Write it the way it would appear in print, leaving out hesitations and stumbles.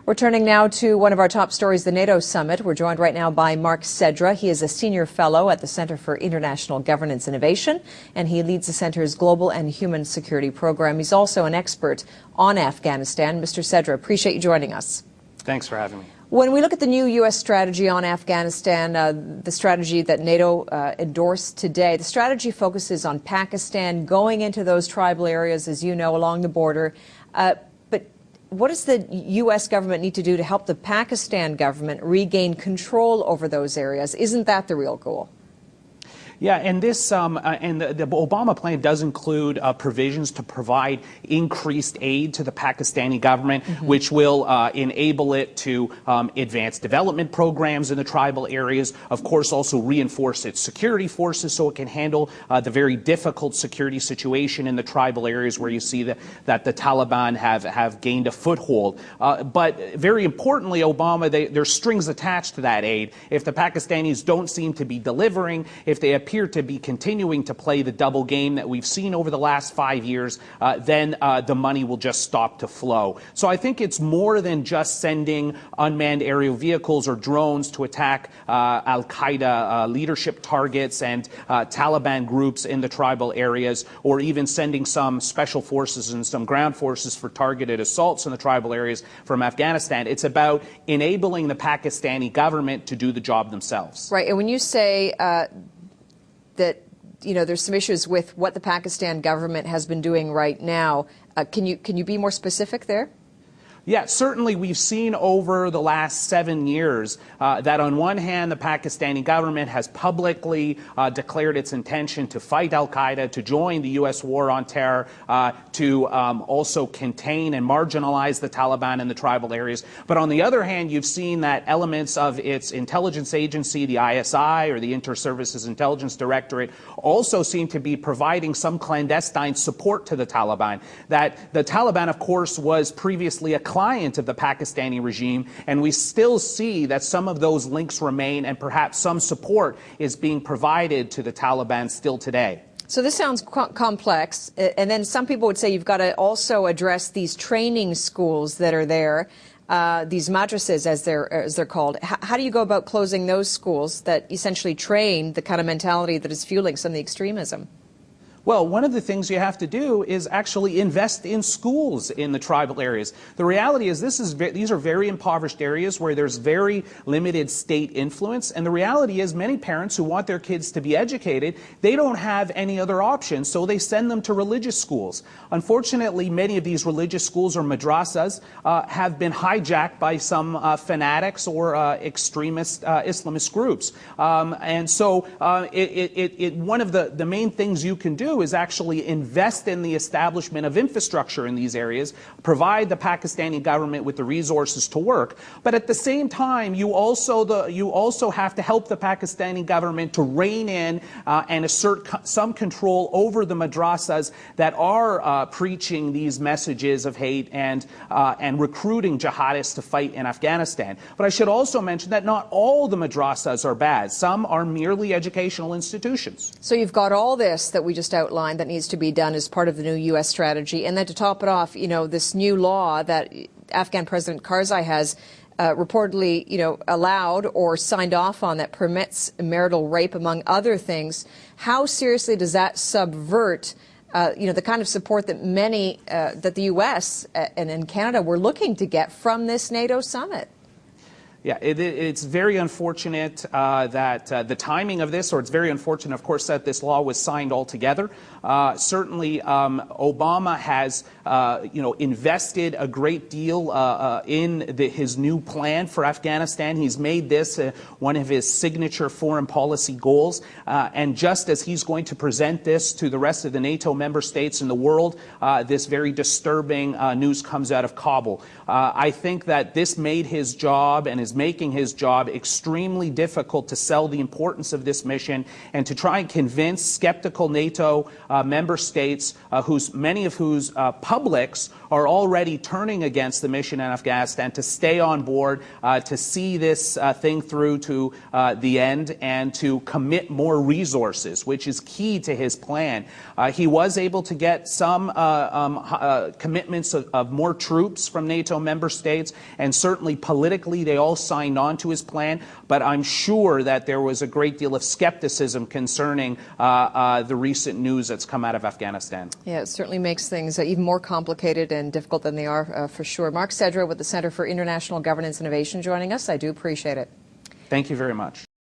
We're turning now to one of our top stories, the NATO Summit. We're joined right now by Mark Sedra. He is a senior fellow at the Center for International Governance Innovation, and he leads the center's global and human security program. He's also an expert on Afghanistan. Mr. Sedra, appreciate you joining us. Thanks for having me. When we look at the new U.S. strategy on Afghanistan, the strategy that NATO endorsed today, the strategy focuses on Pakistan going into those tribal areas, as you know, along the border. But what does the U.S. government need to do to help the Pakistan government regain control over those areas? Isn't that the real goal? Yeah, and this and the Obama plan does include provisions to provide increased aid to the Pakistani government, which will enable it to advance development programs in the tribal areas. Of course, also reinforce its security forces so it can handle the very difficult security situation in the tribal areas where you see that the Taliban have gained a foothold. But very importantly, Obama, there's strings attached to that aid. If the Pakistanis don't seem to be delivering, if they appear to be continuing to play the double game that we've seen over the last 5 years, then the money will just stop to flow. So I think it's more than just sending unmanned aerial vehicles or drones to attack al-Qaeda leadership targets and Taliban groups in the tribal areas, or even sending some special forces and some ground forces for targeted assaults in the tribal areas from Afghanistan. It's about enabling the Pakistani government to do the job themselves. Right. And when you say that, you know, there's some issues with what the Pakistan government has been doing right now, can you be more specific there? Yeah, certainly we've seen over the last 7 years that on one hand, the Pakistani government has publicly declared its intention to fight al-Qaeda, to join the U.S. war on terror, to also contain and marginalize the Taliban in the tribal areas. But on the other hand, you've seen that elements of its intelligence agency, the ISI, or the Inter-Services Intelligence Directorate, also seem to be providing some clandestine support to the Taliban. That the Taliban, of course, was previously a client of the Pakistani regime, and we still see that some of those links remain, and perhaps some support is being provided to the Taliban still today. So this sounds complex, and then some people would say you've got to also address these training schools that are there, these madrasas as they're called. How do you go about closing those schools that essentially train the kind of mentality that is fueling some of the extremism? Well, one of the things you have to do is actually invest in schools in the tribal areas. The reality is these are very impoverished areas where there's very limited state influence. And the reality is many parents who want their kids to be educated, they don't have any other options, so they send them to religious schools. Unfortunately, many of these religious schools or madrasas have been hijacked by some fanatics or extremist Islamist groups. And so one of the main things you can do is actually invest in the establishment of infrastructure in these areas, provide the Pakistani government with the resources to work. But at the same time, you also have to help the Pakistani government to rein in and assert some control over the madrasas that are preaching these messages of hate and recruiting jihadists to fight in Afghanistan. But I should also mention that not all the madrasas are bad. Some are merely educational institutions. So you've got all this that we just outlined that needs to be done as part of the new U.S. strategy. And then to top it off, you know, this new law that Afghan President Karzai has reportedly, you know, allowed or signed off on that permits marital rape, among other things. How seriously does that subvert you know, the kind of support that that the U.S. and in Canada were looking to get from this NATO summit? Yeah, it's very unfortunate that the timing of this, or it's very unfortunate, of course, that this law was signed altogether. Certainly, Obama has, invested a great deal in his new plan for Afghanistan. He's made this one of his signature foreign policy goals. And just as he's going to present this to the rest of the NATO member states in the world, this very disturbing news comes out of Kabul. I think that this made his job and his is making his job extremely difficult to sell the importance of this mission and to try and convince skeptical NATO member states, many of whose publics are already turning against the mission in Afghanistan, to stay on board, to see this thing through to the end, and to commit more resources, which is key to his plan. He was able to get some commitments of more troops from NATO member states, and certainly politically they all signed on to his plan, but I'm sure that there was a great deal of skepticism concerning the recent news that's come out of Afghanistan. Yeah, it certainly makes things even more complicated and difficult than they are, for sure. Mark Sedra with the Center for International Governance Innovation joining us. I do appreciate it. Thank you very much.